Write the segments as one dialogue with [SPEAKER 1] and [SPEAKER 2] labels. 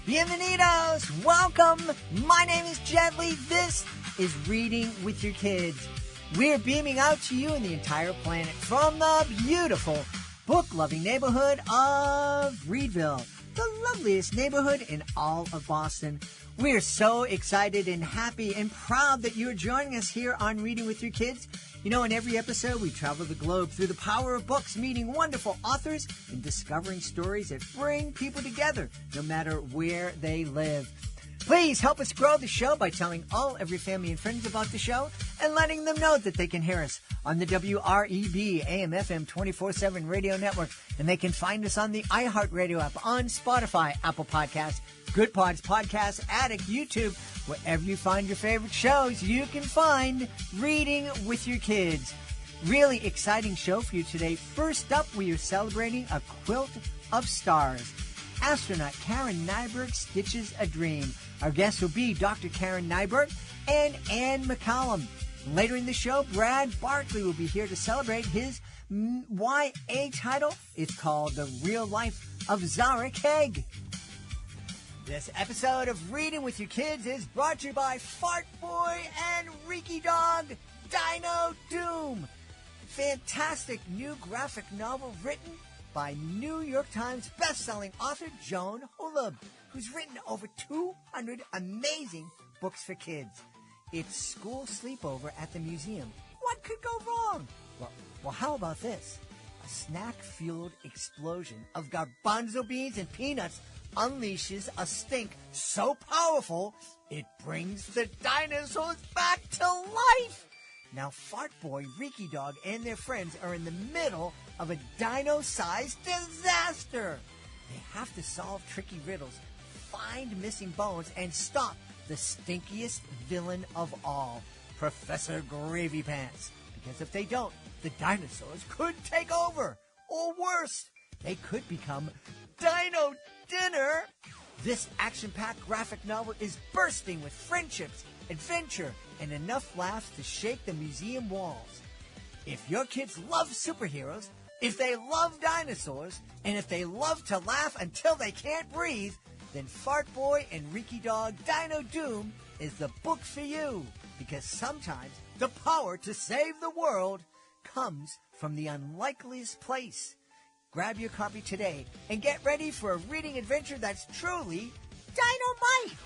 [SPEAKER 1] Bienvenidos! Welcome! My name is Gently. This is Reading with Your Kids. We're beaming out to you and the entire planet from the beautiful, book-loving neighborhood of Reedville, the loveliest neighborhood in all of Boston. We're so excited and happy and proud that you're joining us here on Reading with Your Kids. You know, in every episode, we travel the globe through the power of books, meeting wonderful authors and discovering stories that bring people together, no matter where they live. Please help us grow the show by telling all of your family and friends about the show and letting them know that they can hear us on the WREB AM/FM 24/7 radio network. And they can find us on the iHeartRadio app, on Spotify, Apple Podcasts, Good Pods, Podcast Addict, YouTube. Wherever you find your favorite shows, you can find Reading with Your Kids. Really exciting show for you today. First up, we are celebrating A Quilt of Stars. Astronaut Karen Nyberg Stitches a Dream. Our guests will be Dr. Karen Nyberg and Anne McCallum. Later in the show, Brad Barkley will be here to celebrate his YA title. It's called The Real Life of Zara Keg. This episode of Reading with Your Kids is brought to you by Fart Boy and Reeky Dog, Dino Doom. Fantastic new graphic novel written by New York Times bestselling author Joan Holub, who's written over 200 amazing books for kids. It's school sleepover at the museum. What could go wrong? Well, how about this? A snack-fueled explosion of garbanzo beans and peanuts unleashes a stink so powerful it brings the dinosaurs back to life. Now, Fart Boy, Reeky Dog, and their friends are in the middle of a dino-sized disaster. They have to solve tricky riddles, find missing bones, and stop the stinkiest villain of all, Professor Gravy Pants. Because if they don't, the dinosaurs could take over. Or worse, they could become Dino Dinner. This action-packed graphic novel is bursting with friendships, adventure, and enough laughs to shake the museum walls. If your kids love superheroes, if they love dinosaurs, and if they love to laugh until they can't breathe, then Fart Boy and Reeky Dog Dino Doom is the book for you. Because sometimes the power to save the world comes from the unlikeliest place. Grab your copy today and get ready for a reading adventure that's truly dynamite.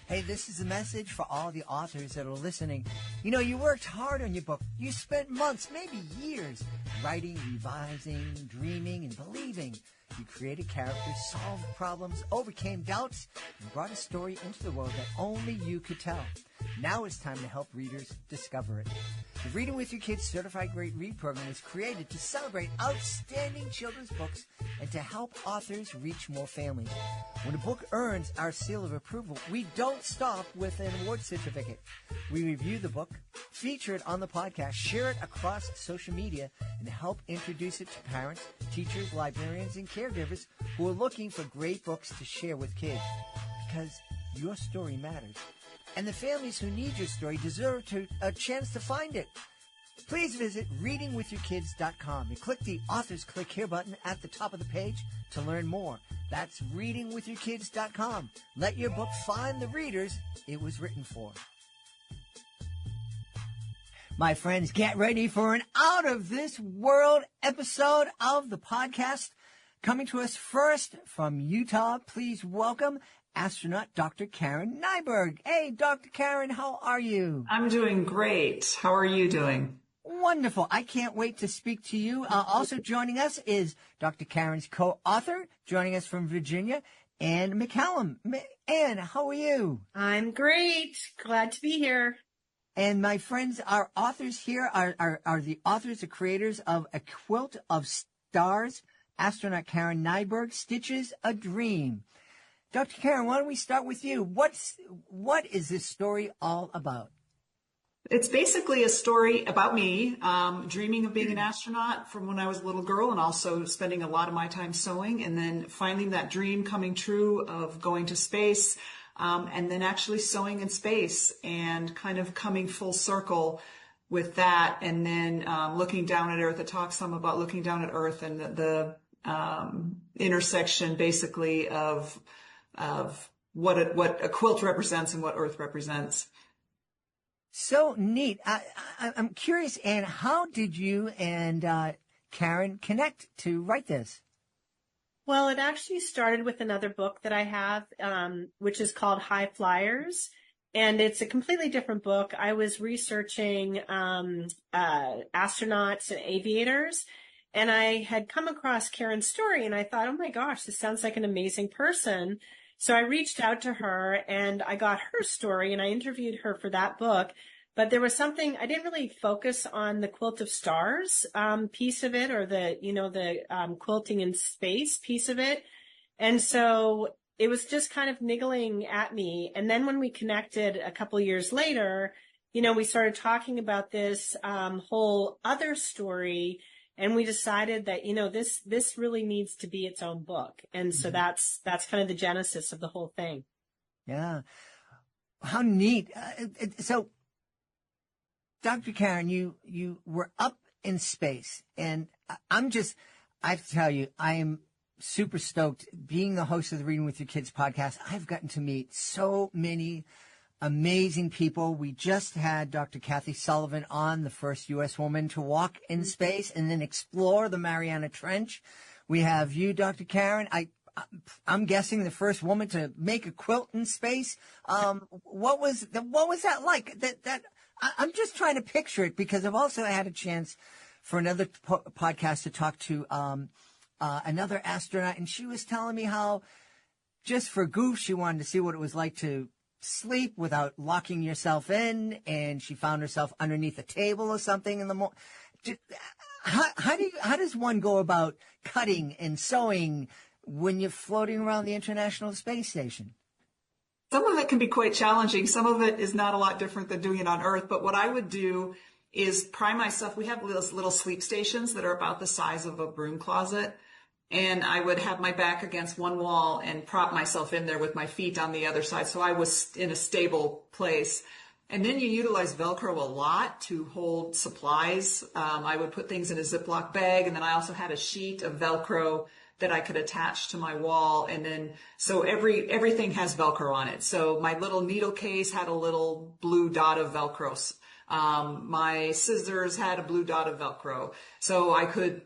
[SPEAKER 1] Hey, this is a message for all the authors that are listening. You know, you worked hard on your book. You spent months, maybe years, writing, revising, dreaming, and believing. You created characters, solved problems, overcame doubts, and brought a story into the world that only you could tell. Now it's time to help readers discover it. The Reading with Your Kids Certified Great Read program was created to celebrate outstanding children's books and to help authors reach more families. When a book earns our seal of approval, we don't stop with an award certificate. We review the book, feature it on the podcast, share it across social media, and help introduce it to parents, teachers, librarians, and caregivers who are looking for great books to share with kids. Because your story matters. And the families who need your story deserve a chance to find it. Please visit readingwithyourkids.com and click the Authors Click Here button at the top of the page to learn more. That's readingwithyourkids.com. Let your book find the readers it was written for. My friends, get ready for an out-of-this-world episode of the podcast. Coming to us first from Utah, please welcome astronaut Dr. Karen Nyberg. Hey, Dr. Karen, how are you?
[SPEAKER 2] I'm doing great. How are you doing?
[SPEAKER 1] Wonderful. I can't wait to speak to you. Also joining us is Dr. Karen's co-author, joining us from Virginia, Anne McCallum. Anne, how are you?
[SPEAKER 3] I'm great. Glad to be here.
[SPEAKER 1] And my friends, our authors here are the authors, the creators of A Quilt of Stars, Astronaut Karen Nyberg Stitches a Dream. Dr. Karen, why don't we start with you? What is this story all about?
[SPEAKER 2] It's basically a story about me dreaming of being an astronaut from when I was a little girl, and also spending a lot of my time sewing, and then finding that dream coming true of going to space, and then actually sewing in space, and kind of coming full circle with that. And then looking down at Earth, it talks some about looking down at Earth and the intersection basically of what a quilt represents and what Earth represents.
[SPEAKER 1] So neat. I'm curious, Anne, how did you and Karen connect to write this?
[SPEAKER 3] Well, it actually started with another book that I have, which is called High Flyers. And it's a completely different book. I was researching astronauts and aviators, and I had come across Karen's story, and I thought, oh my gosh, this sounds like an amazing person. So I reached out to her, and I got her story, and I interviewed her for that book. But there was something, I didn't really focus on the Quilt of Stars piece of it, or the quilting in space piece of it. And so it was just kind of niggling at me. And then when we connected a couple of years later, we started talking about this whole other story, and we decided that, this really needs to be its own book. And so that's kind of the genesis of the whole thing. Yeah.
[SPEAKER 1] How neat. So, Dr. Karen, you were up in space, and I have to tell you, I am super stoked being the host of the Reading with Your Kids podcast. I've gotten to meet so many amazing people. We just had Dr. Kathy Sullivan on, the first U.S. woman to walk in space and then explore the Mariana Trench. We have you, Dr. Karen. I'm guessing the first woman to make a quilt in space. What was that like? I'm just trying to picture it, because I've also had a chance for another podcast to talk to another astronaut, and she was telling me how, just for goof, she wanted to see what it was like to sleep without locking yourself in, and she found herself underneath a table or something in the morning. How does one go about cutting and sewing when you're floating around the International Space Station?
[SPEAKER 2] Some of it can be quite challenging. Some of it is not a lot different than doing it on Earth. But what I would do is prime myself. We have those little sleep stations that are about the size of a broom closet. And I would have my back against one wall and prop myself in there with my feet on the other side. So I was in a stable place. And then you utilize Velcro a lot to hold supplies. I would put things in a Ziploc bag. And then I also had a sheet of Velcro that I could attach to my wall. And then, so everything has Velcro on it. So my little needle case had a little blue dot of Velcro. My scissors had a blue dot of Velcro. So I could,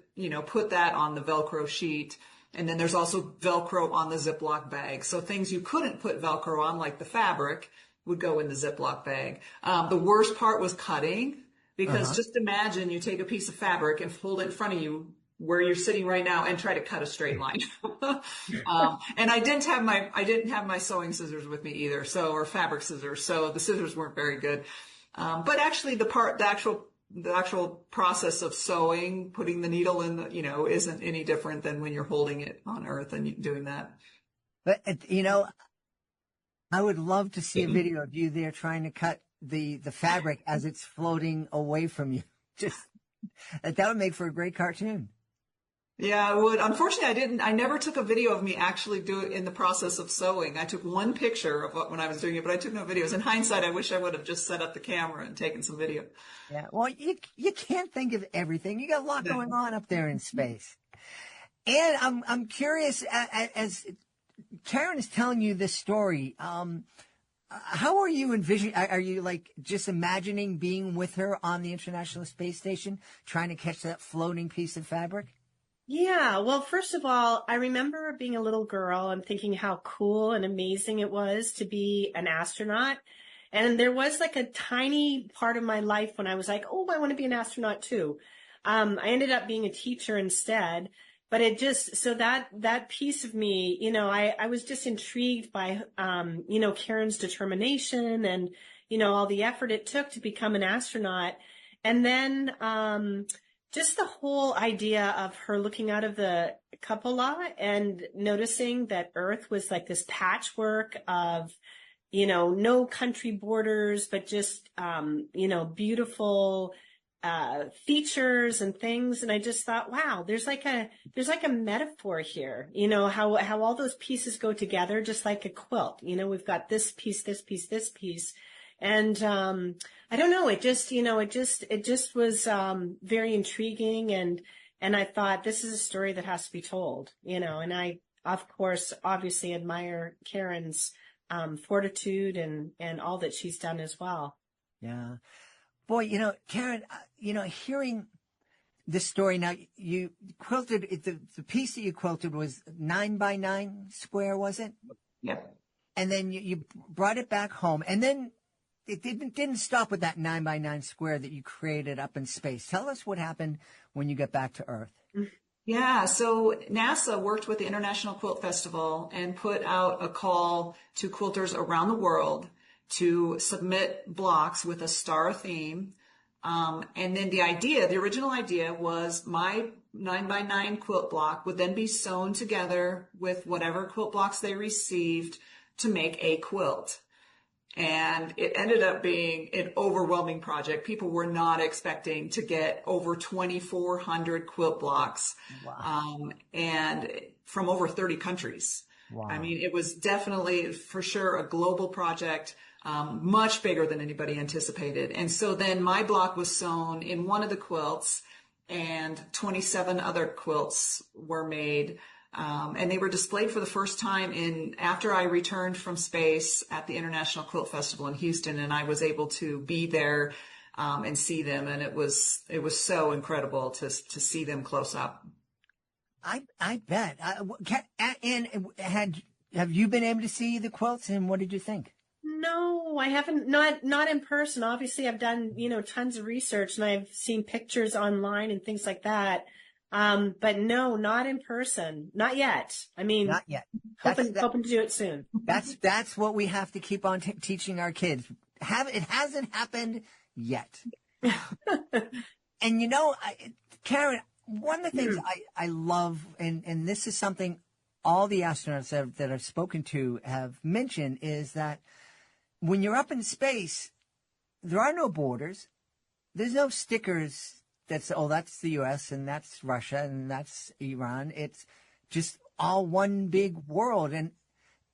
[SPEAKER 2] put that on the Velcro sheet. And then there's also Velcro on the Ziploc bag. So things you couldn't put Velcro on, like the fabric, would go in the Ziploc bag. The worst part was cutting, because just imagine you take a piece of fabric and hold it in front of you where you're sitting right now and try to cut a straight line. And I didn't have my sewing scissors with me either, or fabric scissors. So the scissors weren't very good. But actually the actual process of sewing, putting the needle in isn't any different than when you're holding it on Earth and doing that.
[SPEAKER 1] But, I would love to see a video of you there trying to cut the fabric as it's floating away from you. That would make for a great cartoon.
[SPEAKER 2] Yeah, I would. Unfortunately, I never took a video of me actually do it in the process of sewing. I took one picture of when I was doing it, but I took no videos. In hindsight, I wish I would have just set up the camera and taken some video.
[SPEAKER 1] Yeah. Well, you can't think of everything. You got a lot going on up there in space. And I'm curious, as Karen is telling you this story, how are you envisioning? Are you just imagining being with her on the International Space Station, trying to catch that floating piece of fabric?
[SPEAKER 3] Yeah, well, first of all, I remember being a little girl and thinking how cool and amazing it was to be an astronaut. And there was a tiny part of my life when I was like, oh, I want to be an astronaut too. I ended up being a teacher instead, but so that piece of me, I was just intrigued by, Karen's determination and, all the effort it took to become an astronaut. And then, just the whole idea of her looking out of the cupola and noticing that Earth was like this patchwork of, no country borders, but just, beautiful, features and things. And I just thought, wow, there's like a metaphor here, how all those pieces go together, just like a quilt. We've got this piece, this piece, this piece. And, I don't know, it just was, very intriguing. And I thought this is a story that has to be told, and I, of course, obviously admire Karen's, fortitude and all that she's done as well.
[SPEAKER 1] Yeah. Boy, Karen, hearing this story now, you quilted it, the piece that you quilted was 9x9 square, was it?
[SPEAKER 2] Yep.
[SPEAKER 1] And then you brought it back home, and then it didn't stop with that 9x9 square that you created up in space. Tell us what happened when you got back to Earth.
[SPEAKER 2] Yeah, so NASA worked with the International Quilt Festival and put out a call to quilters around the world to submit blocks with a star theme. And then the original idea was my 9x9 quilt block would then be sewn together with whatever quilt blocks they received to make a quilt. And it ended up being an overwhelming project. People were not expecting to get over 2,400 quilt blocks.
[SPEAKER 1] Wow.
[SPEAKER 2] And from over 30 countries.
[SPEAKER 1] Wow.
[SPEAKER 2] I mean, it was definitely, for sure, a global project, much bigger than anybody anticipated. And so then my block was sewn in one of the quilts, and 27 other quilts were made. And they were displayed for the first time after I returned from space at the International Quilt Festival in Houston, and I was able to be there, and see them. And it was so incredible to see them close up.
[SPEAKER 1] I bet. And have you been able to see the quilts, and what did you think?
[SPEAKER 3] No, I haven't, not in person. Obviously I've done, tons of research, and I've seen pictures online and things like that. But no, not in person. Not yet. I mean,
[SPEAKER 1] not yet.
[SPEAKER 3] Hoping to do it soon.
[SPEAKER 1] That's what we have to keep on teaching our kids. It hasn't happened yet. And Karen, one of the things I love, and this is something all the astronauts that I've spoken to have mentioned, is that when you're up in space, there are no borders. There's no stickers that's the U.S. and that's Russia and that's Iran. It's just all one big world. And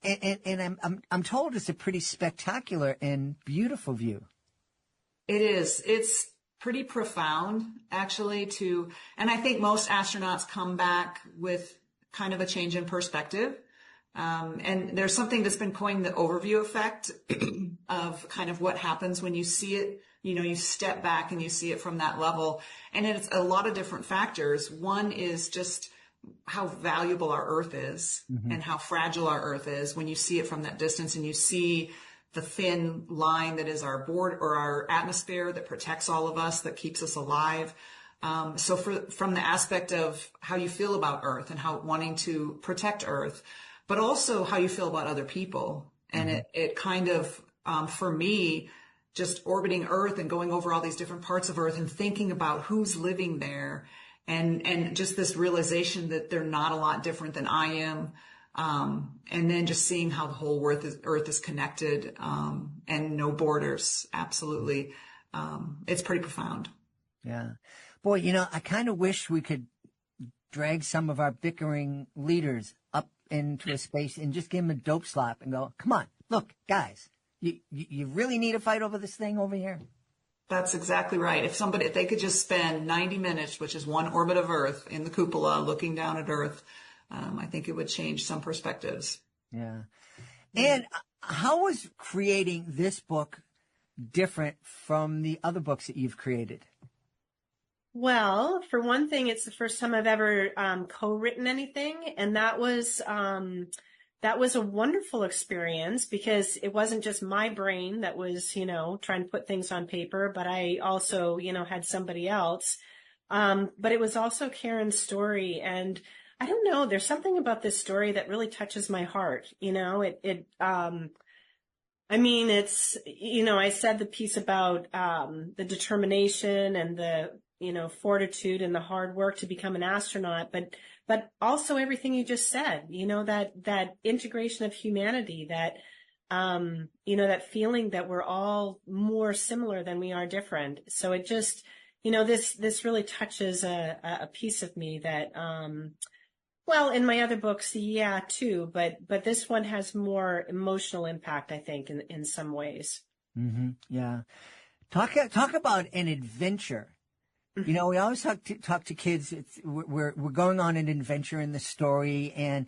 [SPEAKER 1] I'm told it's a pretty spectacular and beautiful view.
[SPEAKER 2] It is. It's pretty profound, actually, and I think most astronauts come back with kind of a change in perspective. And there's something that's been coined the overview effect of kind of what happens when you see it. You step back and you see it from that level. And it's a lot of different factors. One is just how valuable our Earth is, mm-hmm. and how fragile our Earth is when you see it from that distance, and you see the thin line that is our board or our atmosphere that protects all of us, that keeps us alive. So from the aspect of how you feel about Earth and how wanting to protect Earth, but also how you feel about other people. And mm-hmm. it kind of, for me, just orbiting Earth and going over all these different parts of Earth and thinking about who's living there, and just this realization that they're not a lot different than I am. And then just seeing how the whole Earth is connected, and no borders. Absolutely. It's pretty profound.
[SPEAKER 1] Yeah. Boy, I kind of wish we could drag some of our bickering leaders up into a space and just give them a dope slap and go, come on, look, guys, you really need to fight over this thing over here.
[SPEAKER 2] That's exactly right. If they could just spend 90 minutes, which is one orbit of Earth, in the cupola looking down at Earth, I think it would change some perspectives.
[SPEAKER 1] Yeah. And how was creating this book different from the other books that you've created?
[SPEAKER 3] Well, for one thing, it's the first time I've ever co-written anything, and that was a wonderful experience, because it wasn't just my brain that was, trying to put things on paper, but I also, had somebody else. But it was also Karen's story, and I don't know, there's something about this story that really touches my heart. I said the piece about the determination and the fortitude and the hard work to become an astronaut, but also everything you just said, that integration of humanity, that feeling that we're all more similar than we are different. So it just, this really touches a piece of me that, in my other books, yeah, too, but this one has more emotional impact, I think, in some ways.
[SPEAKER 1] Yeah. Talk about an adventure. You know, we always talk to kids. We're going on an adventure in the story, and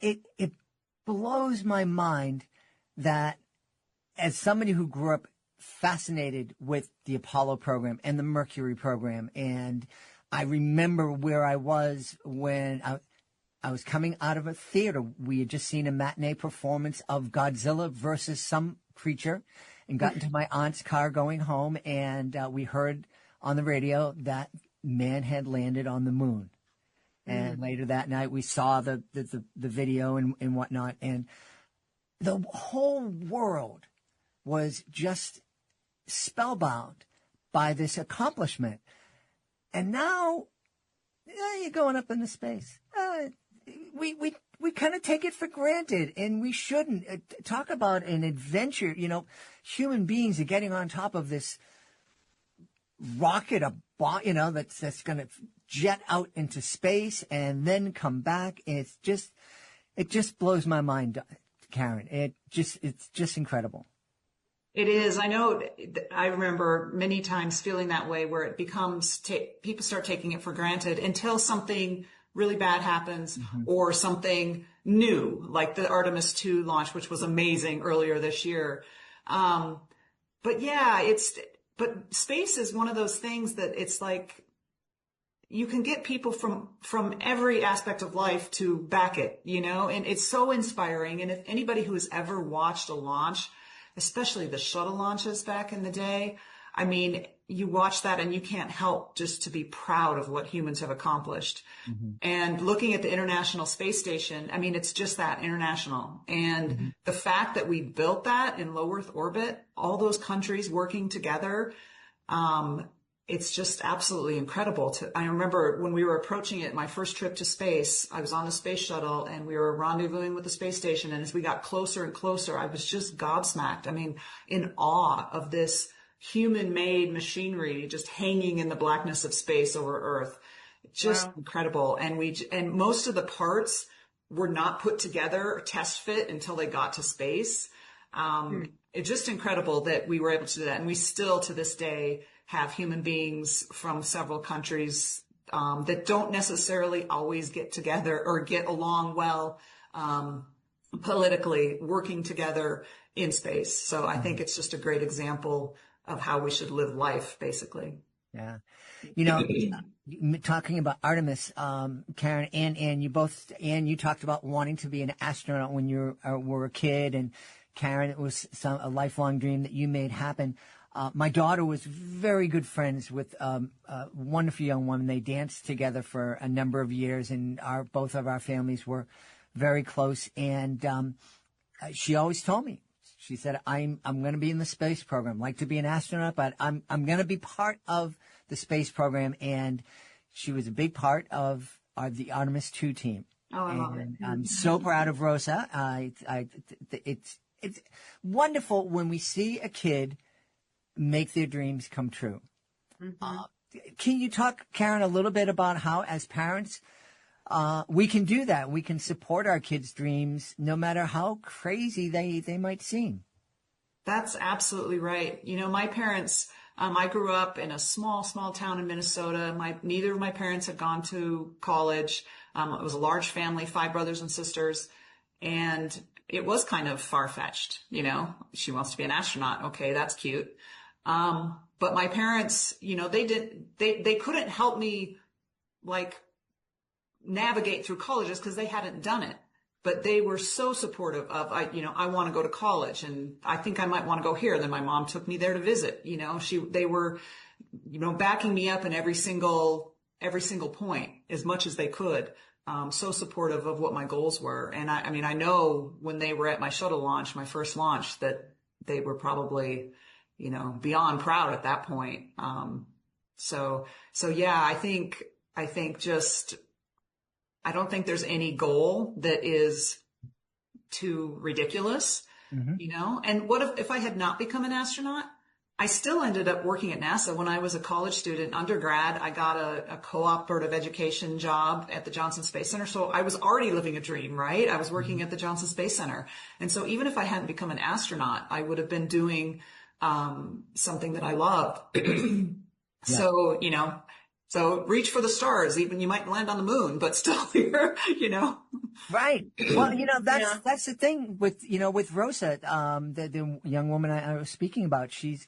[SPEAKER 1] it blows my mind that as somebody who grew up fascinated with the Apollo program and the Mercury program, and I remember where I was when I was coming out of a theater. We had just seen a matinee performance of Godzilla versus some creature, and got into my aunt's car going home, and we heard on the radio that man had landed on the moon. And later that night, we saw the video and whatnot, and the whole world was just spellbound by this accomplishment. And now, you're going up into space. We kind of take it for granted, and we shouldn't. Talk about an adventure. You know, human beings are getting on top of this rocket, that's going to jet out into space and then come back. And it just blows my mind, Karen. It's just incredible.
[SPEAKER 2] It is. I know. I remember many times feeling that way, where it becomes people start taking it for granted until something really bad happens, or something new, like the Artemis 2 launch, which was amazing earlier this year. But yeah, but space is one of those things that it's like you can get people from every aspect of life to back it, and it's so inspiring. And if anybody who has ever watched a launch, especially the shuttle launches back in the day, I mean, you watch that and you can't help just to be proud of what humans have accomplished. And looking at the International Space Station, I mean, it's just that, international. And the fact that we built that in low Earth orbit, all those countries working together, it's just absolutely incredible. I remember when we were approaching it, my first trip to space, I was on the space shuttle and we were rendezvousing with the space station. And as we got closer and closer, I was just gobsmacked. I mean, in awe of this human-made machinery just hanging in the blackness of space over Earth. Just incredible. And most of the parts were not put together or test fit until they got to space. It's just incredible that we were able to do that. And we still, to this day, have human beings from several countries that don't necessarily always get together or get along well politically, working together in space. So I think it's just a great example of how we should live life, basically.
[SPEAKER 1] Yeah. Talking about Artemis, Karen and Anne, you talked about wanting to be an astronaut when you were a kid, and Karen, it was a lifelong dream that you made happen. My daughter was very good friends with a wonderful young woman. They danced together for a number of years, and both of our families were very close. And she always told me, she said, I'm going to be in the space program. Like to be an astronaut, but I'm going to be part of the space program. And she was a big part of the Artemis 2 team.
[SPEAKER 2] Oh, I love it.
[SPEAKER 1] I'm so proud of Rosa. It's wonderful when we see a kid make their dreams come true. Can you talk, Karen, a little bit about how, as parents, we can do that? We can support our kids' dreams, no matter how crazy they might seem.
[SPEAKER 2] That's absolutely right. My parents, I grew up in a small town in Minnesota. Neither of my parents had gone to college. It was a large family, 5 brothers and sisters, and it was kind of far-fetched. She wants to be an astronaut. Okay, that's cute. But my parents, they couldn't help me navigate through colleges because they hadn't done it. But they were so supportive of, I want to go to college and I think I might want to go here. And then my mom took me there to visit. They were, backing me up in every single point as much as they could. So supportive of what my goals were. And I know when they were at my shuttle launch, my first launch, that they were probably, beyond proud at that point. So yeah, I think I don't think there's any goal that is too ridiculous, and what if I had not become an astronaut? I still ended up working at NASA. When I was a college student, undergrad, I got a cooperative education job at the Johnson Space Center. So I was already living a dream, right? I was working at the Johnson Space Center. And so even if I hadn't become an astronaut, I would have been doing something that I loved. So, so reach for the stars. Even you might land on the moon, but still you're.
[SPEAKER 1] Right. Well, that's the thing with Rosa, the young woman I was speaking about. She's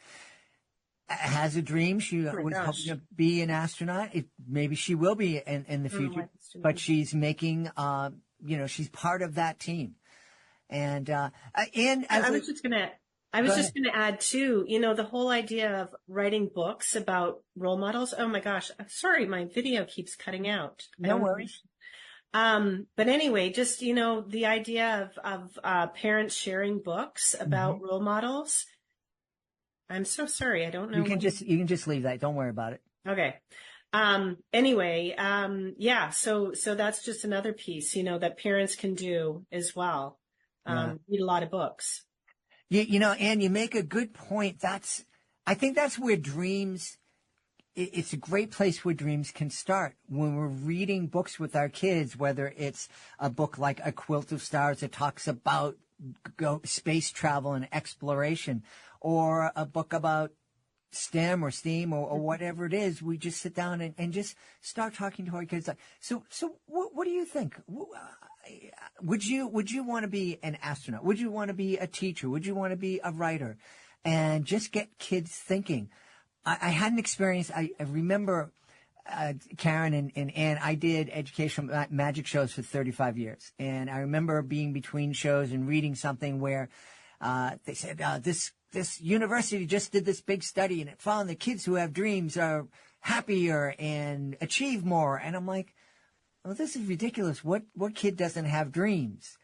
[SPEAKER 1] has a dream. She was hoping to be an astronaut. Maybe she will be in the future, but she's making, she's part of that team. And
[SPEAKER 3] I was just going to add too, the whole idea of writing books about role models. Oh my gosh. I'm sorry. My video keeps cutting out.
[SPEAKER 1] No worries.
[SPEAKER 3] But anyway, just, the idea of parents sharing books about role models. I'm so sorry. I don't know.
[SPEAKER 1] You can just leave that. Don't worry about it.
[SPEAKER 3] Okay. Anyway, so that's just another piece, that parents can do as well. Read a lot of books.
[SPEAKER 1] Anne, you make a good point. I think that's where it's a great place where dreams can start. When we're reading books with our kids, whether it's a book like A Quilt of Stars that talks about space travel and exploration, or a book about STEM or STEAM or whatever it is, we just sit down and just start talking to our kids. So what do you think? Would you want to be an astronaut? Would you want to be a teacher? Would you want to be a writer? And just get kids thinking. I had an experience. I remember, Karen and Ann, I did educational magic shows for 35 years. And I remember being between shows and reading something where they said, this university just did this big study and it found that kids who have dreams are happier and achieve more. And I'm like, well, this is ridiculous. What kid doesn't have dreams?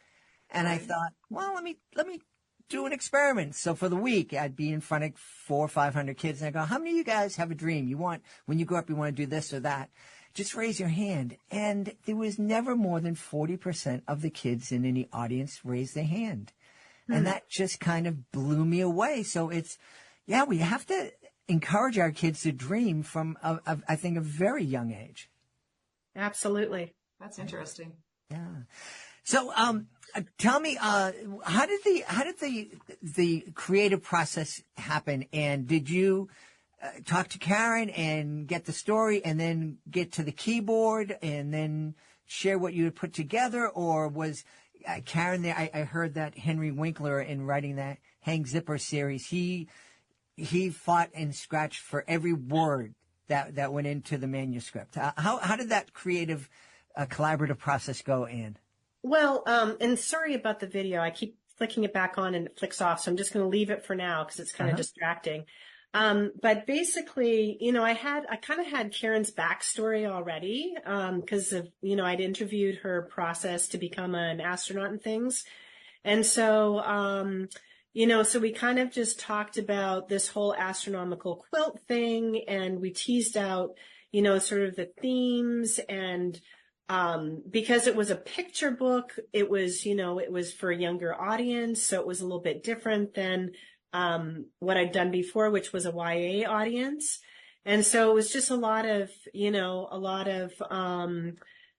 [SPEAKER 1] And I thought, well, let me do an experiment. So for the week, I'd be in front of 400 or 500 kids and I go, how many of you guys have a dream? When you grow up, you want to do this or that? Just raise your hand. And there was never more than 40% of the kids in any audience raise their hand. And that just kind of blew me away. So we have to encourage our kids to dream from, I think, a very young age.
[SPEAKER 3] Absolutely.
[SPEAKER 2] That's interesting.
[SPEAKER 1] Yeah. So, tell me, how did the creative process happen? And did you talk to Karen and get the story and then get to the keyboard and then share what you had put together? Or was Karen there? I heard that Henry Winkler, in writing that Hang Zipper series, he fought and scratched for every word that went into the manuscript. How did that creative, collaborative process go, Anne?
[SPEAKER 3] Well, and sorry about the video. I keep flicking it back on and it flicks off. So I'm just going to leave it for now because it's kind of distracting. But basically, I kind of had Karen's backstory already, because of, I'd interviewed her process to become an astronaut and things. And so, so we kind of just talked about this whole astronomical quilt thing, and we teased out, sort of the themes, and because it was a picture book, it was for a younger audience. So it was a little bit different than what I'd done before, which was a YA audience. And so it was just a lot of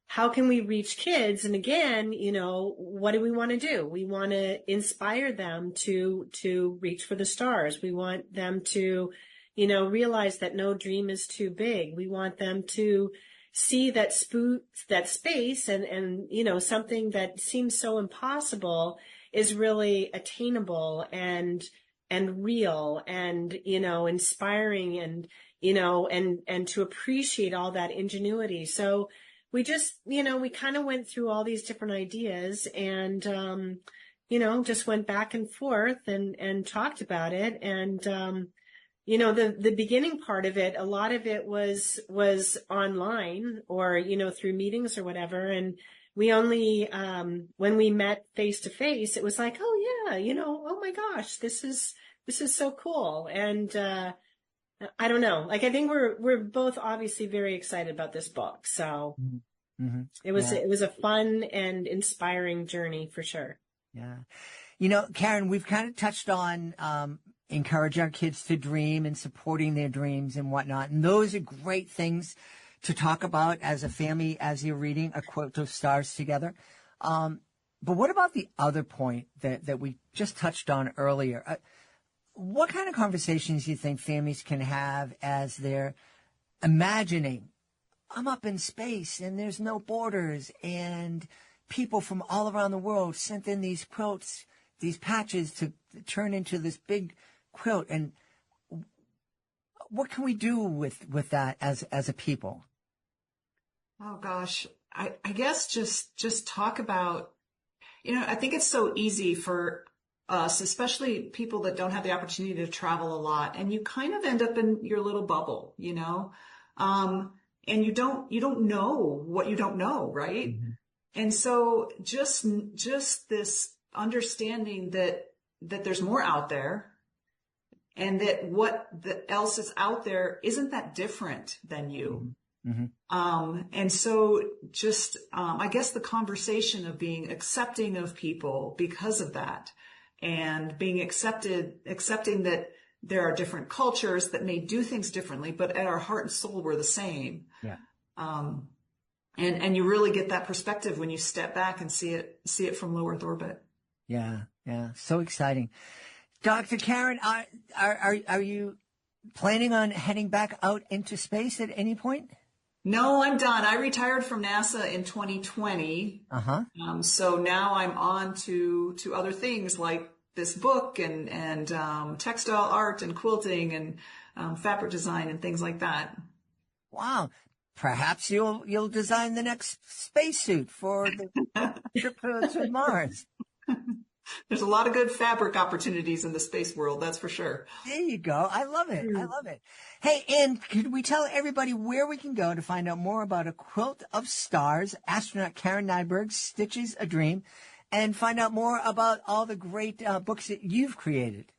[SPEAKER 3] how can we reach kids? And again, what do we want to do? We want to inspire them to reach for the stars. We want them to, realize that no dream is too big. We want them to see that space and, something that seems so impossible is really attainable and real and, inspiring and, and to appreciate all that ingenuity. So we just, we kind of went through all these different ideas and, just went back and forth and talked about it. And, the beginning part of it, a lot of it was online or, through meetings or whatever. And we only, when we met face to face, it was like, oh yeah, oh my gosh, this is so cool. And, I don't know, I think we're both obviously very excited about this book. So it was a fun and inspiring journey for sure.
[SPEAKER 1] Yeah. Karen, we've kind of touched on, encourage our kids to dream and supporting their dreams and whatnot. And those are great things to talk about as a family as you're reading A Quilt of Stars together. But what about the other point that we just touched on earlier? What kind of conversations do you think families can have as they're imagining, I'm up in space and there's no borders and people from all around the world sent in these quilts, these patches to turn into this big quilt? And what can we do with that as a people?
[SPEAKER 2] Oh gosh, I guess just talk about, I think it's so easy for us, especially people that don't have the opportunity to travel a lot, and you kind of end up in your little bubble, and you don't know what you don't know, right? Mm-hmm. And so just this understanding that there's more out there, and that what else is out there isn't that different than you. Mm-hmm. And so just, I guess the conversation of being accepting of people because of that, and being accepting that there are different cultures that may do things differently, but at our heart and soul, we're the same. Yeah. And you really get that perspective when you step back and see it from low Earth orbit. Yeah.
[SPEAKER 1] Yeah. So exciting. Dr. Karen, are you planning on heading back out into space at any point?
[SPEAKER 2] No, I'm done. I retired from NASA in 2020. Uh-huh. So now I'm on to other things like this book and textile art and quilting and fabric design and things like that.
[SPEAKER 1] Wow. Perhaps you'll design the next spacesuit for the trip to Mars.
[SPEAKER 2] There's a lot of good fabric opportunities in the space world, that's for sure.
[SPEAKER 1] There you go. I love it. I love it. Hey, Anne, could we tell everybody where we can go to find out more about A Quilt of Stars, Astronaut Karen Nyberg Stitches a Dream, and find out more about all the great books that you've created?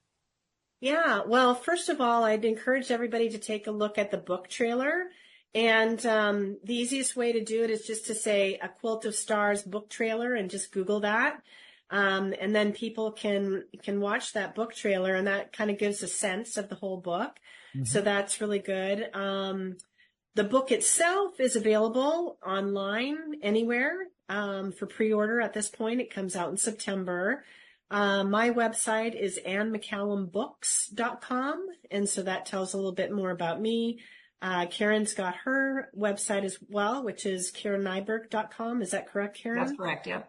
[SPEAKER 3] Yeah, well, first of all, I'd encourage everybody to take a look at the book trailer. And the easiest way to do it is just to say A Quilt of Stars book trailer and just Google that. And then people can watch that book trailer, and that kind of gives a sense of the whole book. Mm-hmm. So that's really good. The book itself is available online anywhere for pre-order at this point. It comes out in September. My website is AnneMcCallumBooks.com, and so that tells a little bit more about me. Karen's got her website as well, which is KarenNyberg.com. Is that correct, Karen?
[SPEAKER 2] That's correct, yeah.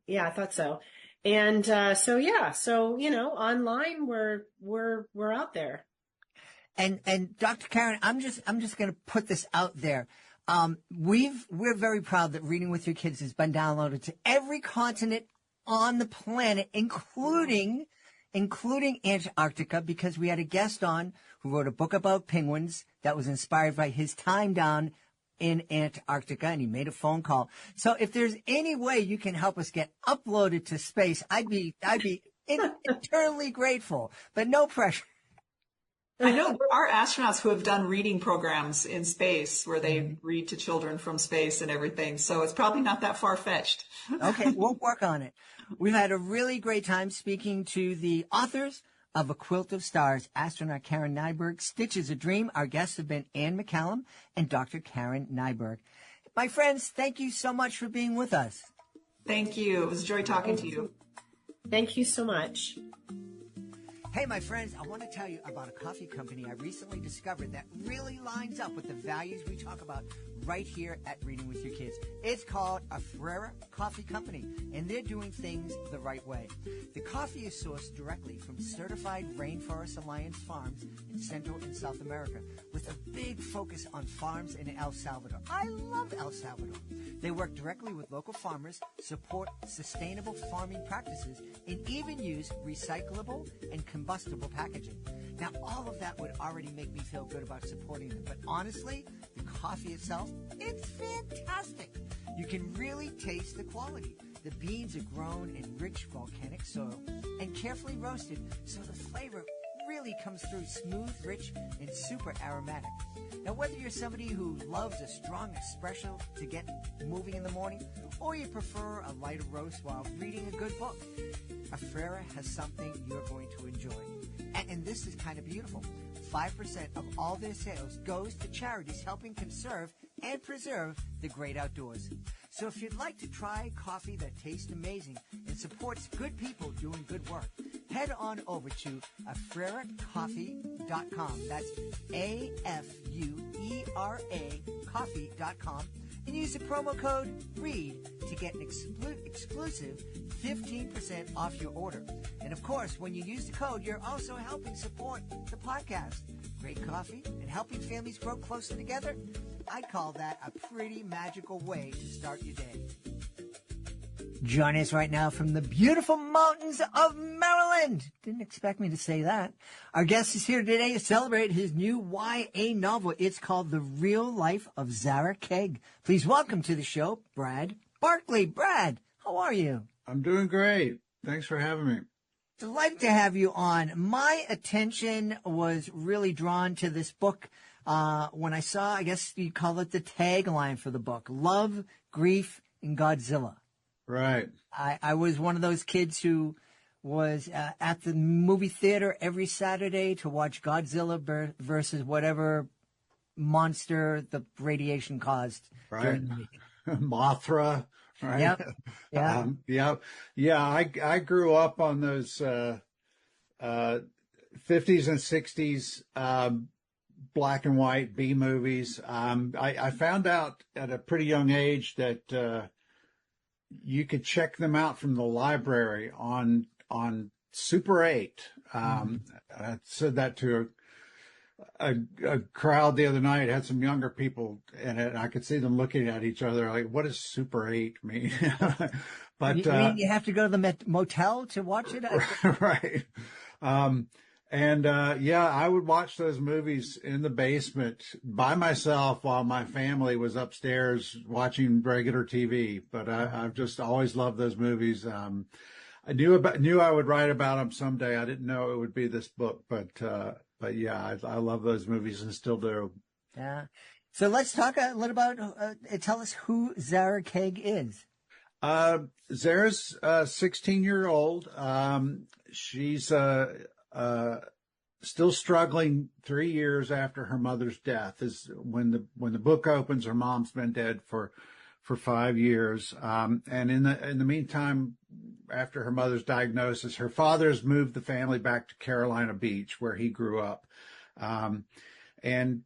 [SPEAKER 3] Yeah, I thought so. And so online we're out there.
[SPEAKER 1] And Dr. Karen, I'm just going to put this out there. We're very proud that Reading with Your Kids has been downloaded to every continent on the planet, including Antarctica, because we had a guest on who wrote a book about penguins that was inspired by his time down in Antarctica, and he made a phone call. So if there's any way you can help us get uploaded to space, I'd be eternally grateful, but no pressure.
[SPEAKER 2] I know there are astronauts who have done reading programs in space where they read to children from space and everything. So it's probably not that far-fetched.
[SPEAKER 1] Okay, we'll work on it. We've had a really great time speaking to the authors of A Quilt of Stars, Astronaut Karen Nyberg Stitches a Dream. Our guests have been Anne McCallum and Dr. Karen Nyberg. My friends, thank you so much for being with us.
[SPEAKER 2] Thank you. It was a joy talking to you.
[SPEAKER 3] Thank you so much.
[SPEAKER 1] Hey, my friends, I want to tell you about a coffee company I recently discovered that really lines up with the values we talk about right here at Reading with Your Kids. It's called a Frera Coffee Company, and they're doing things the right way. The coffee is sourced directly from certified Rainforest Alliance farms in Central and South America, with a big focus on farms in El Salvador. I love El Salvador. They work directly with local farmers, support sustainable farming practices, and even use recyclable and combustible packaging. Now, all of that would already make me feel good about supporting them, but honestly, the coffee itself, it's fantastic. You can really taste the quality. The beans are grown in rich volcanic soil and carefully roasted, so the flavor really comes through smooth, rich, and super aromatic. Now, whether you're somebody who loves a strong espresso to get moving in the morning, or you prefer a lighter roast while reading a good book, Afrera has something you're going to enjoy. And this is kind of beautiful. 5% of all their sales goes to charities helping conserve and preserve the great outdoors. So if you'd like to try coffee that tastes amazing and supports good people doing good work, head on over to afreracoffee.com. That's AFUERA coffee.com, and use the promo code READ to get an exclusive 15% off your order. And of course, when you use the code, you're also helping support the podcast. Great coffee and helping families grow closer together. I call that a pretty magical way to start your day. Joining us right now from the beautiful mountains of Maryland. Didn't expect me to say that. Our guest is here today to celebrate his new YA novel. It's called The Real Life of Zara Keg. Please welcome to the show, Brad Barkley. Brad, how are you?
[SPEAKER 4] I'm doing great. Thanks for having me.
[SPEAKER 1] Delighted to have you on. My attention was really drawn to this book when I saw, I guess you call it the tagline for the book, Love, Grief, and Godzilla.
[SPEAKER 4] Right.
[SPEAKER 1] I was one of those kids who was at the movie theater every Saturday to watch Godzilla versus whatever monster the radiation caused.
[SPEAKER 4] Right. Mothra. Right.
[SPEAKER 1] Yep. Yeah.
[SPEAKER 4] I grew up on those 50s and 60s black and white B movies. I found out at a pretty young age that you could check them out from the library on Super 8. I said that to a crowd the other night. It had some younger people in it, and I could see them looking at each other like, what does Super 8 mean? But
[SPEAKER 1] you mean you have to go to the motel to watch it?
[SPEAKER 4] Right. I would watch those movies in the basement by myself while my family was upstairs watching regular TV. But I've just always loved those movies. I knew I would write about them someday. I didn't know it would be this book, but yeah, I love those movies and still do.
[SPEAKER 1] Yeah. So let's talk a little about, tell us who Zara Keg is.
[SPEAKER 4] Zara's a 16-year-old. She's still struggling 3 years after her mother's death. Is when the book opens, her mom's been dead for 5 years. And in the meantime, after her mother's diagnosis, her father's moved the family back to Carolina Beach, where he grew up. And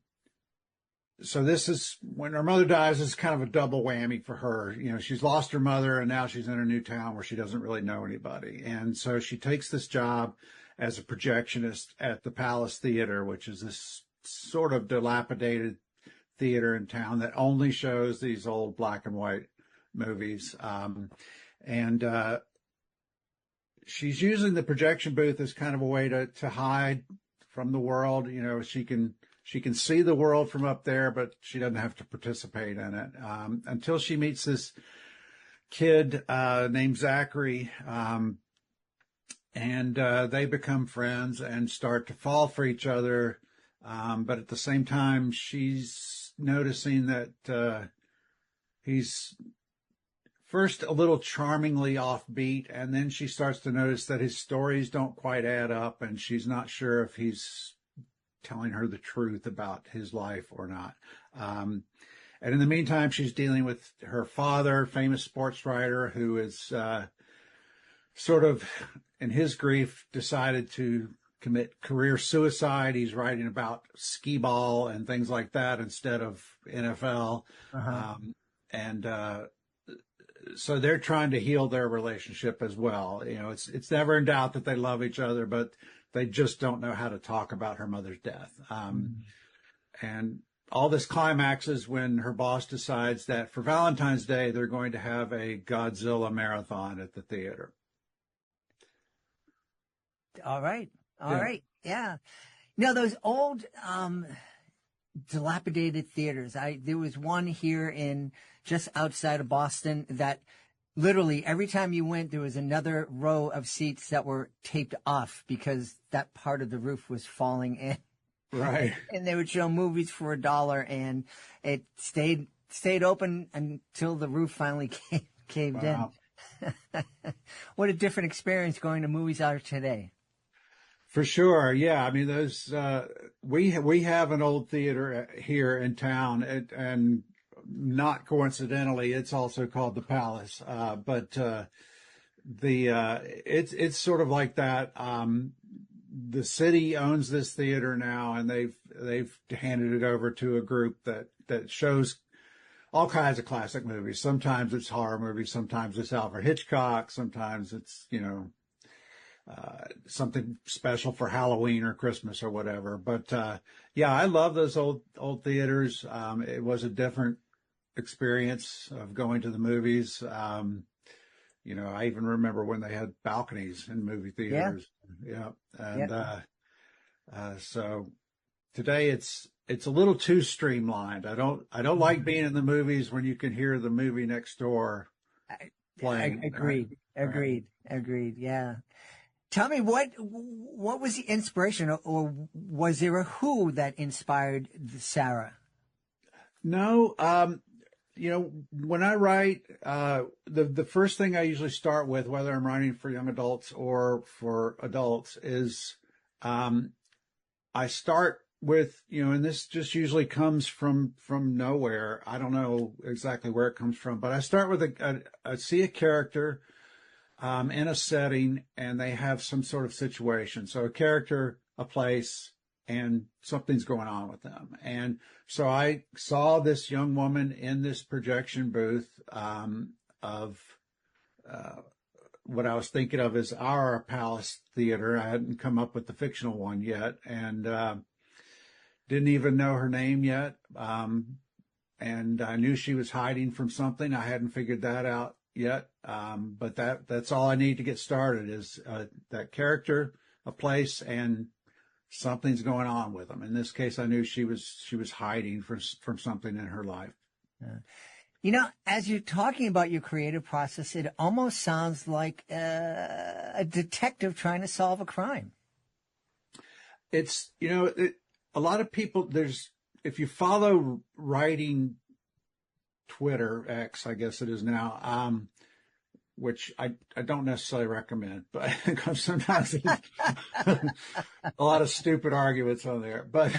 [SPEAKER 4] so this is, when her mother dies, it's kind of a double whammy for her. You know, she's lost her mother and now she's in a new town where she doesn't really know anybody. And so she takes this job as a projectionist at the Palace Theater, which is this sort of dilapidated theater in town that only shows these old black and white movies. She's using the projection booth as kind of a way to hide from the world. You know, she can see the world from up there, but she doesn't have to participate in it, until she meets this kid named Zachary. They become friends and start to fall for each other. But at the same time, she's noticing that he's first a little charmingly offbeat, and then she starts to notice that his stories don't quite add up, and she's not sure if he's telling her the truth about his life or not. And in the meantime, she's dealing with her father, famous sports writer, who is sort of, in his grief, decided to commit career suicide. He's writing about skee ball and things like that instead of NFL. So they're trying to heal their relationship as well. You know, it's never in doubt that they love each other, but they just don't know how to talk about her mother's death. And all this climaxes when her boss decides that for Valentine's Day, they're going to have a Godzilla marathon at the theater.
[SPEAKER 1] All right. Yeah. Now, those old dilapidated theaters, there was one here in just outside of Boston that Literally, every time you went, there was another row of seats that were taped off because that part of the roof was falling in.
[SPEAKER 4] Right.
[SPEAKER 1] And they would show movies for $1, and it stayed open until the roof finally caved
[SPEAKER 4] Wow.
[SPEAKER 1] in. What a different experience going to movies are today.
[SPEAKER 4] For sure. Yeah. I mean, those, we have an old theater here in town, and not coincidentally, it's also called the Palace. It's sort of like that. The city owns this theater now, and they've handed it over to a group that shows all kinds of classic movies. Sometimes it's horror movies, sometimes it's Alfred Hitchcock, sometimes it's, something special for Halloween or Christmas or whatever. But yeah, I love those old theaters. It was a different experience of going to the movies. I even remember when they had balconies in movie theaters. Yeah. And so today it's a little too streamlined. I don't like being in the movies when you can hear the movie next door playing.
[SPEAKER 1] Agreed. Agreed. Yeah. Tell me, what was the inspiration, or was there a who that inspired Sarah?
[SPEAKER 4] No, when I write, the first thing I usually start with, whether I'm writing for young adults or for adults, is I start with, and this just usually comes from nowhere. I don't know exactly where it comes from, but I start with I see a character in a setting, and they have some sort of situation. So a character, a place, and something's going on with them. And so I saw this young woman in this projection booth of what I was thinking of as our Palace Theater. I hadn't come up with the fictional one yet, and didn't even know her name yet. And I knew she was hiding from something. I hadn't figured that out yet. But that's all I need to get started is that character, a place, and something's going on with them. In this case, I knew she was hiding from something in her life.
[SPEAKER 1] As you're talking about your creative process, it almost sounds like a detective trying to solve a crime.
[SPEAKER 4] It's, a lot of people, if you follow writing Twitter, X, I guess it is now, which I don't necessarily recommend, but sometimes there's a lot of stupid arguments on there. But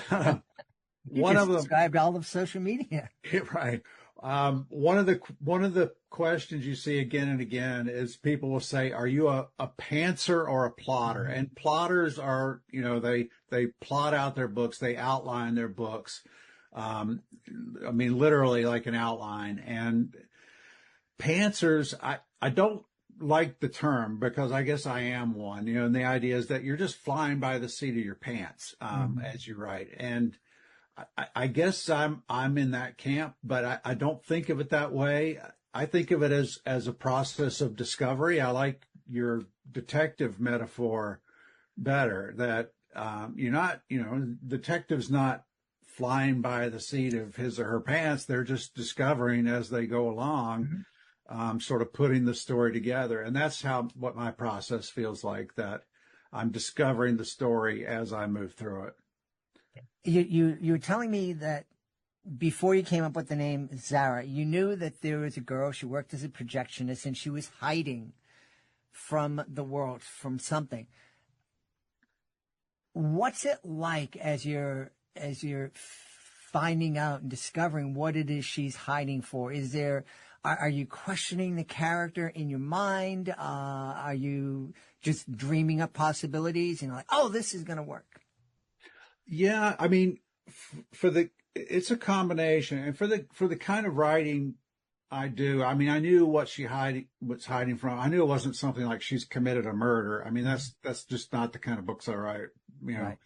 [SPEAKER 4] one of them
[SPEAKER 1] described all of social media,
[SPEAKER 4] right? One of the questions you see again and again is people will say, "Are you a pantser or a plotter?" Mm-hmm. And plotters are, they plot out their books, they outline their books. Literally like an outline. And pantsers, I don't like the term because I guess I am one, and the idea is that you're just flying by the seat of your pants, as you write. And I guess I'm in that camp, but I don't think of it that way. I think of it as a process of discovery. I like your detective metaphor better, that, you're not, detective's not flying by the seat of his or her pants. They're just discovering as they go along, sort of putting the story together. And that's what my process feels like, that I'm discovering the story as I move through it.
[SPEAKER 1] You were telling me that before you came up with the name Zara, you knew that there was a girl, she worked as a projectionist, and she was hiding from the world, from something. What's it like as you're finding out and discovering what it is she's hiding for? Are you questioning the character in your mind? Are you just dreaming up possibilities and like, oh, this is going to work?
[SPEAKER 4] Yeah. It's a combination, and for the kind of writing I do, I knew what was hiding from. I knew it wasn't something like she's committed a murder. That's just not the kind of books I write,
[SPEAKER 1] Right.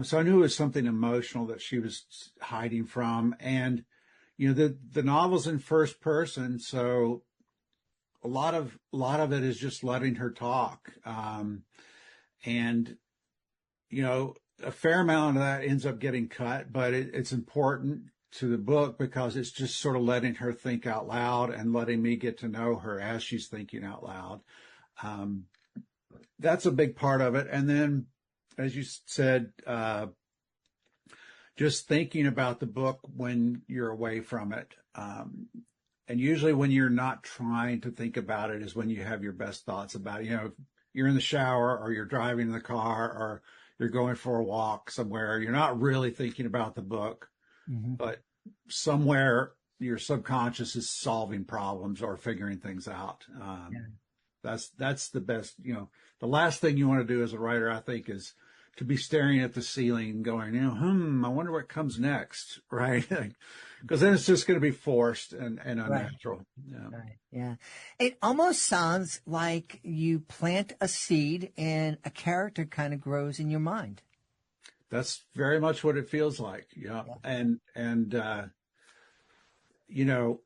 [SPEAKER 4] So I knew it was something emotional that she was hiding from. And, the novel's in first person. So a lot of it is just letting her talk. And, a fair amount of that ends up getting cut, but it's important. to the book because it's just sort of letting her think out loud and letting me get to know her as she's thinking out loud. That's a big part of it. And then, as you said, just thinking about the book when you're away from it. And usually when you're not trying to think about it is when you have your best thoughts about it. You know, if you're in the shower or you're driving in the car or you're going for a walk somewhere, you're not really thinking about the book, but somewhere your subconscious is solving problems or figuring things out. That's the best, you know, the last thing you want to do as a writer, I think, is to be staring at the ceiling going, you know, I wonder what comes next, right? Because then it's just going to be forced and unnatural.
[SPEAKER 1] Right. Yeah. Right. Yeah. It almost sounds like you plant a seed and a character kind of grows in your mind.
[SPEAKER 4] That's very much what it feels like. Yeah. And you know,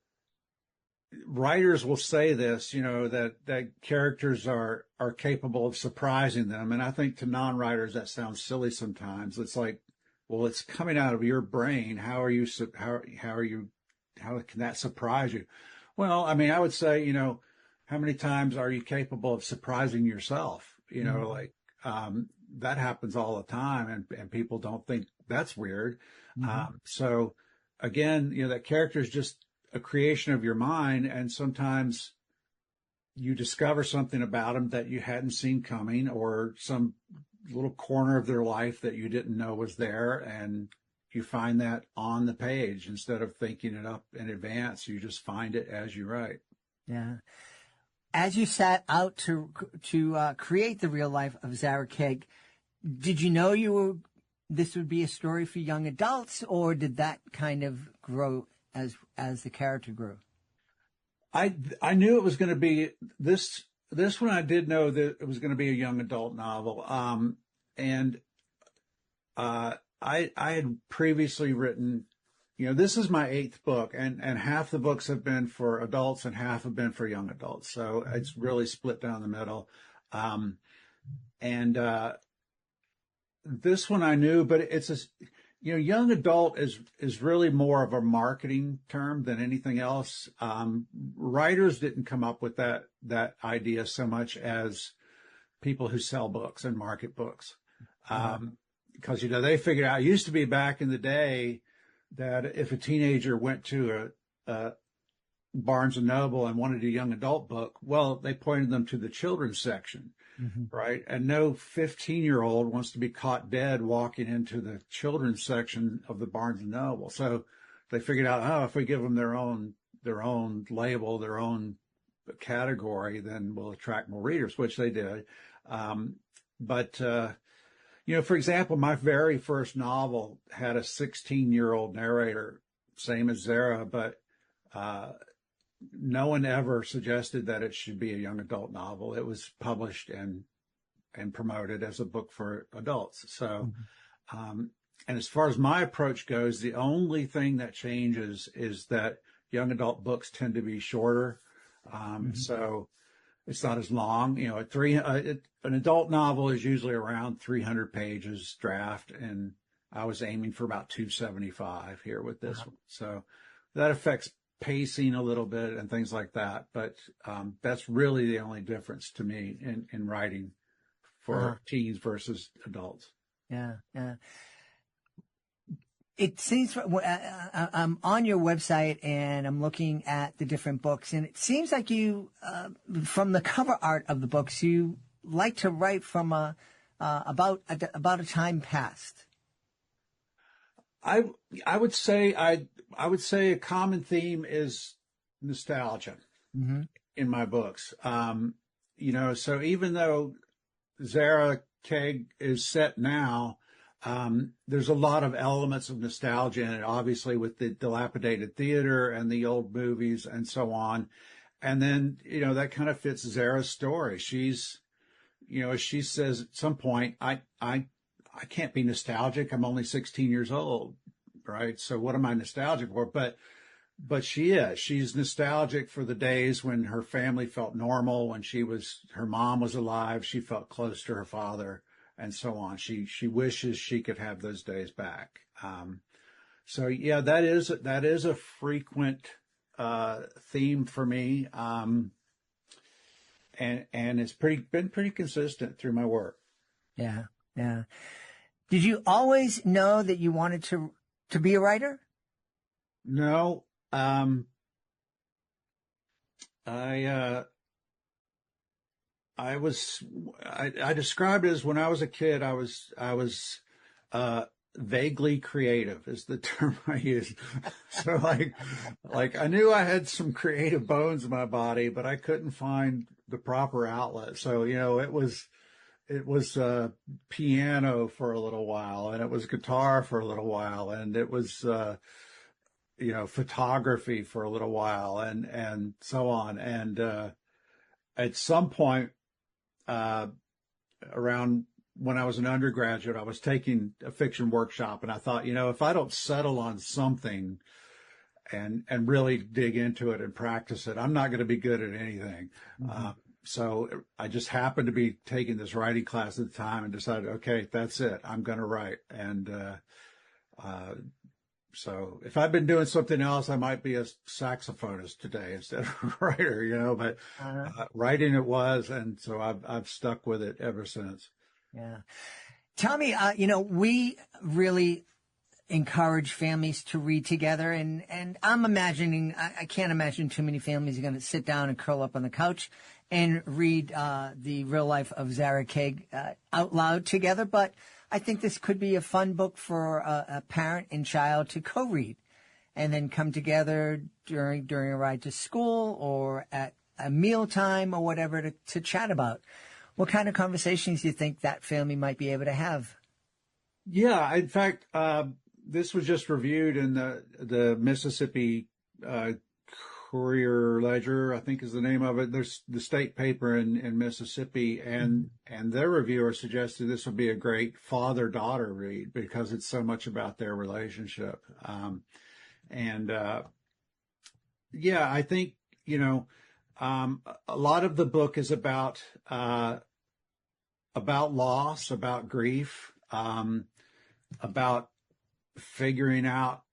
[SPEAKER 4] writers will say this, you know, that characters are capable of surprising them. And I think to non-writers, that sounds silly sometimes. It's like, well, it's coming out of your brain. How can that surprise you? Well, I mean, I would say, you know, how many times are you capable of surprising yourself? You know, like, that happens all the time and people don't think that's weird. So again, you know, that character is just a creation of your mind. And sometimes you discover something about them that you hadn't seen coming, or some little corner of their life that you didn't know was there. And you find that on the page instead of thinking it up in advance. You just find it as you write.
[SPEAKER 1] Yeah. As you set out to create the real life of Zara Keg, did you know this would be a story for young adults, or did that kind of grow as the character grew?
[SPEAKER 4] I knew it was going to be this one. I did know that it was going to be a young adult novel. I had previously written, you know, this is my 8th book, and half the books have been for adults and half have been for young adults. So it's really split down the middle. This one I knew, but you know, young adult is really more of a marketing term than anything else. Writers didn't come up with that idea so much as people who sell books and market books. Because, you know, they figured out, it used to be back in the day that if a teenager went to a Barnes and Noble and wanted a young adult book, well, they pointed them to the children's section. Right. And no 15-year-old wants to be caught dead walking into the children's section of the Barnes and Noble. So they figured out, if we give them their own label, their own category, then we'll attract more readers, which they did. You know, for example, my very first novel had a 16-year-old narrator, same as Zara, but no one ever suggested that it should be a young adult novel. It was published and promoted as a book for adults. So, and as far as my approach goes, the only thing that changes is that young adult books tend to be shorter. So it's not as long. You know, an adult novel is usually around 300 pages draft, and I was aiming for about 275 here with this one. So that affects pacing a little bit and things like that. But that's really the only difference to me in writing for teens versus adults.
[SPEAKER 1] Yeah. It seems I'm on your website and I'm looking at the different books, and it seems like you, from the cover art of the books, you like to write from about a time past.
[SPEAKER 4] I would say a common theme is nostalgia in my books. You know, so even though Zara Keg is set now, there's a lot of elements of nostalgia in it, obviously, with the dilapidated theater and the old movies and so on. And then, you know, that kind of fits Zara's story. She's, you know, as she says at some point, I can't be nostalgic. I'm only 16 years old, right? So what am I nostalgic for? But she's nostalgic for the days when her family felt normal, when her mom was alive, she felt close to her father, and so on. She wishes she could have those days back. So yeah, that is a frequent theme for me, and it's been pretty consistent through my work.
[SPEAKER 1] Yeah, yeah. Did you always know that you wanted to be a writer?
[SPEAKER 4] No, I I described it as when I was a kid, I was vaguely creative is the term I use. So like I knew I had some creative bones in my body, but I couldn't find the proper outlet. So, it was piano for a little while, and it was guitar for a little while, and it was photography for a little while, and so on. And at some point, around when I was an undergraduate, I was taking a fiction workshop, and I thought, if I don't settle on something and really dig into it and practice it, I'm not going to be good at anything. Mm-hmm. So I just happened to be taking this writing class at the time and decided, okay, that's it. I'm going to write. And so if I'd been doing something else, I might be a saxophonist today instead of a writer, but writing it was. And so I've stuck with it ever since.
[SPEAKER 1] Yeah. Tell me, we really encourage families to read together. And I'm imagining, I can't imagine too many families are going to sit down and curl up on the couch and read the real life of Zara Keg out loud together. But I think this could be a fun book for a parent and child to co-read and then come together during a ride to school or at a mealtime or whatever to chat about. What kind of conversations do you think that family might be able to have?
[SPEAKER 4] Yeah, in fact, this was just reviewed in the Mississippi Courier Ledger, I think is the name of it. There's the state paper in Mississippi, and their reviewer suggested this would be a great father-daughter read because it's so much about their relationship. I think, a lot of the book is about loss, about grief, about figuring out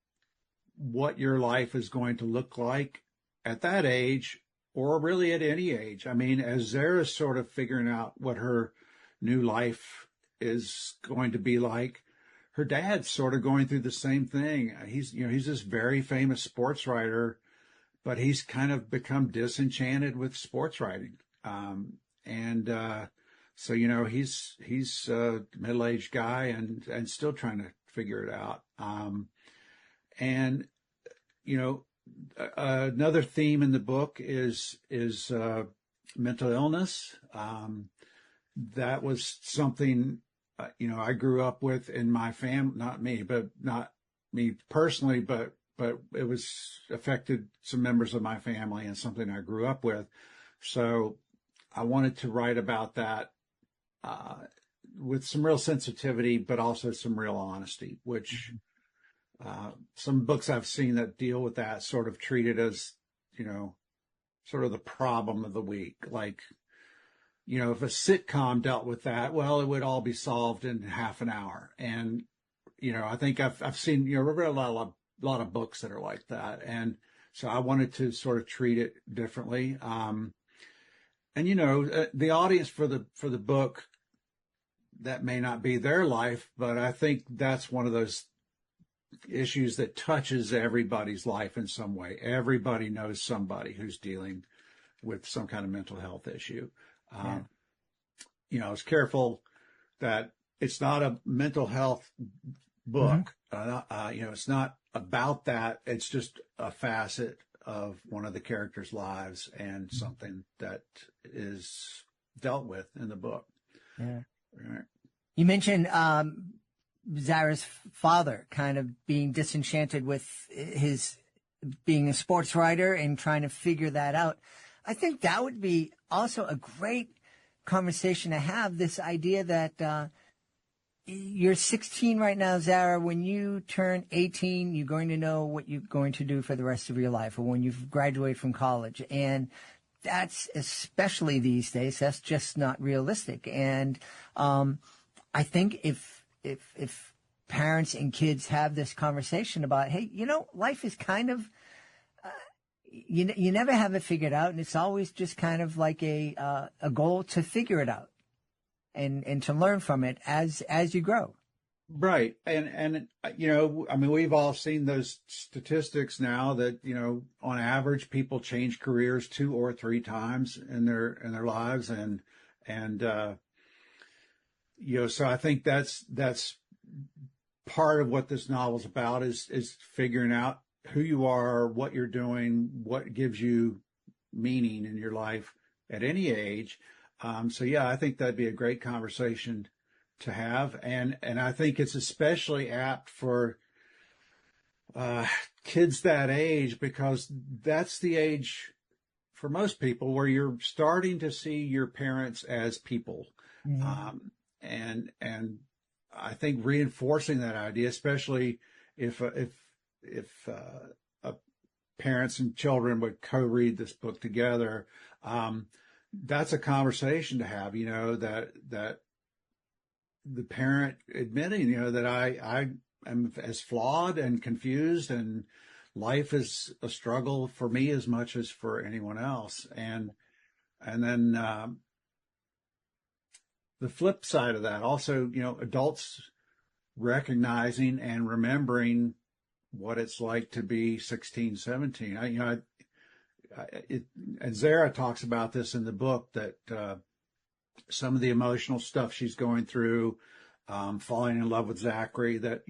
[SPEAKER 4] what your life is going to look like at that age, or really at any age. I mean, as Zara's sort of figuring out what her new life is going to be like, her dad's sort of going through the same thing. He's this very famous sports writer, but he's kind of become disenchanted with sports writing. So, he's a middle-aged guy and still trying to figure it out. Another theme in the book is mental illness. That was something, I grew up with in my family, not me personally, but it was affected some members of my family and something I grew up with. So I wanted to write about that with some real sensitivity, but also some real honesty, which some books I've seen that deal with that sort of treat it as, sort of the problem of the week. Like, if a sitcom dealt with that, well, it would all be solved in half an hour. And, I think I've seen, read a lot of books that are like that. And so I wanted to sort of treat it differently. The audience for the book, that may not be their life, but I think that's one of those issues that touches everybody's life in some way. Everybody knows somebody who's dealing with some kind of mental health issue. I was careful that it's not a mental health book. Mm-hmm. It's not about that. It's just a facet of one of the characters' lives and something that is dealt with in the book.
[SPEAKER 1] Yeah.
[SPEAKER 4] Right.
[SPEAKER 1] You mentioned Zara's father kind of being disenchanted with his being a sports writer and trying to figure that out. I think that would be also a great conversation to have, this idea that you're 16 right now, Zara. When you turn 18, you're going to know what you're going to do for the rest of your life, or when you graduate from college. And that's, especially these days, that's just not realistic. And I think if parents and kids have this conversation about, hey, life is kind of, you never have it figured out, and it's always just kind of like a goal to figure it out and to learn from it as you grow.
[SPEAKER 4] Right. And, I mean, we've all seen those statistics now that, on average, people change careers 2 or 3 times in their lives. And, so I think that's part of what this novel's about is figuring out who you are, what you're doing, what gives you meaning in your life at any age. So yeah, I think that'd be a great conversation to have. And I think it's especially apt for kids that age, because that's the age for most people where you're starting to see your parents as people. Mm-hmm. And I think reinforcing that idea, especially if parents and children would co-read this book together, that's a conversation to have, that the parent admitting, that I am as flawed and confused, and life is a struggle for me as much as for anyone else. And then the flip side of that also, adults recognizing and remembering what it's like to be 16, 17. And Zara talks about this in the book, that some of the emotional stuff she's going through, falling in love with Zachary, that,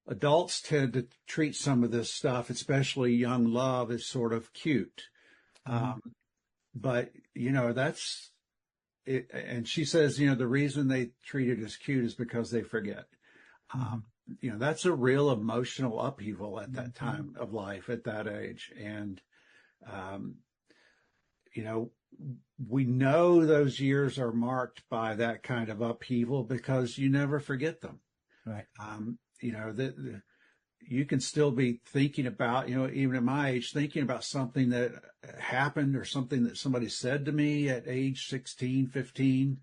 [SPEAKER 4] adults tend to treat some of this stuff, especially young love, as sort of cute. But, that's it. And she says, the reason they treat it as cute is because they forget. That's a real emotional upheaval at that time of life, at that age. And, we know those years are marked by that kind of upheaval because you never forget them.
[SPEAKER 1] Right.
[SPEAKER 4] You can still be thinking about, even at my age, thinking about something that happened or something that somebody said to me at age 16, 15.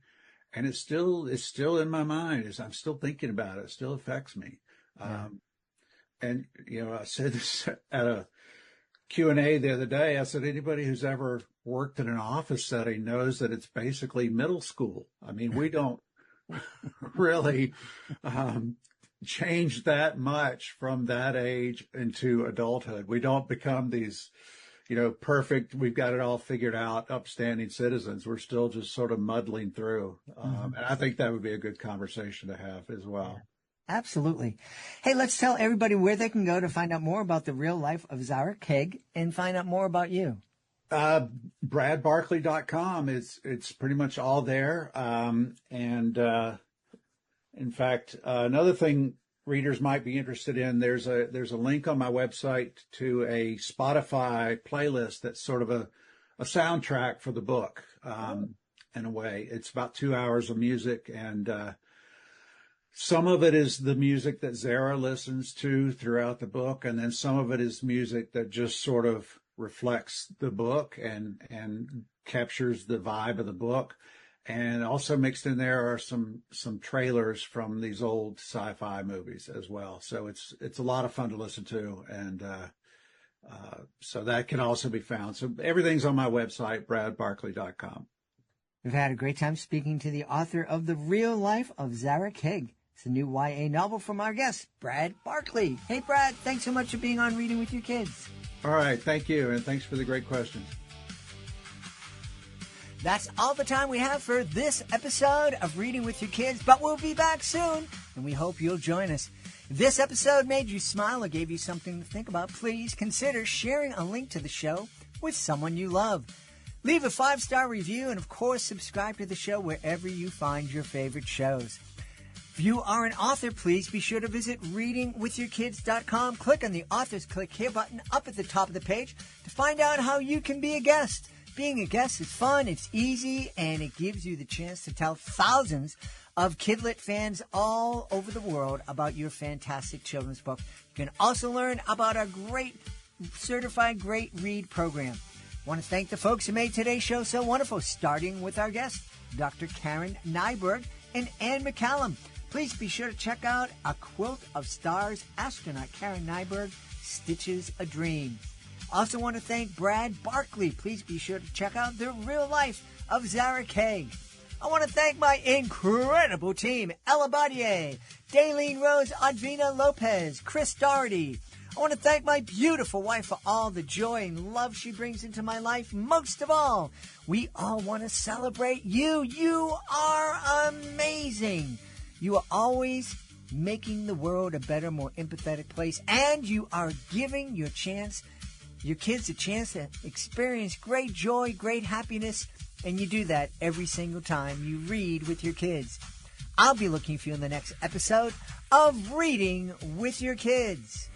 [SPEAKER 4] And it's still in my mind. I'm still thinking about it. It still affects me. Yeah. And, I said this at a Q&A the other day. I said, anybody who's ever worked in an office setting knows that it's basically middle school. I mean, we don't really change that much from that age into adulthood. We don't become these, perfect, we've got it all figured out, upstanding citizens. We're still just sort of muddling through. And I think that would be a good conversation to have as well.
[SPEAKER 1] Absolutely. Hey, let's tell everybody where they can go to find out more about the real life of Zara Keg and find out more about you.
[SPEAKER 4] BradBarkley.com. It's pretty much all there. In fact, another thing readers might be interested in, there's a link on my website to a Spotify playlist that's sort of a soundtrack for the book, in a way. It's about 2 hours of music, and some of it is the music that Zara listens to throughout the book, and then some of it is music that just sort of reflects the book and captures the vibe of the book. And also mixed in there are some trailers from these old sci-fi movies as well. So it's a lot of fun to listen to, and so that can also be found. So everything's on my website, bradbarkley.com.
[SPEAKER 1] We've had a great time speaking to the author of The Real Life of Zara Keg. It's a new YA novel from our guest, Brad Barkley. Hey, Brad, thanks so much for being on Reading with Your Kids.
[SPEAKER 4] All right, thank you, and thanks for the great questions.
[SPEAKER 1] That's all the time we have for this episode of Reading with Your Kids, but we'll be back soon, and we hope you'll join us. If this episode made you smile or gave you something to think about, please consider sharing a link to the show with someone you love. Leave a 5-star review, and of course, subscribe to the show wherever you find your favorite shows. If you are an author, please be sure to visit readingwithyourkids.com. Click on the Authors Click Here button up at the top of the page to find out how you can be a guest. Being a guest is fun, it's easy, and it gives you the chance to tell thousands of Kidlit fans all over the world about your fantastic children's book. You can also learn about our great Certified Great Read program. I want to thank the folks who made today's show so wonderful, starting with our guests, Dr. Karen Nyberg and Anne McCallum. Please be sure to check out A Quilt of Stars, Astronaut Karen Nyberg Stitches a Dream. Also want to thank Brad Barkley. Please be sure to check out The Real Life of Zara Kay. I want to thank my incredible team, Ella Badier, Daylene Rose, Advina Lopez, Chris Doherty. I want to thank my beautiful wife for all the joy and love she brings into my life. Most of all, we all want to celebrate you. You are amazing. You are always making the world a better, more empathetic place, and you are giving your kids a chance to experience great joy, great happiness, and you do that every single time you read with your kids. I'll be looking for you in the next episode of Reading with Your Kids.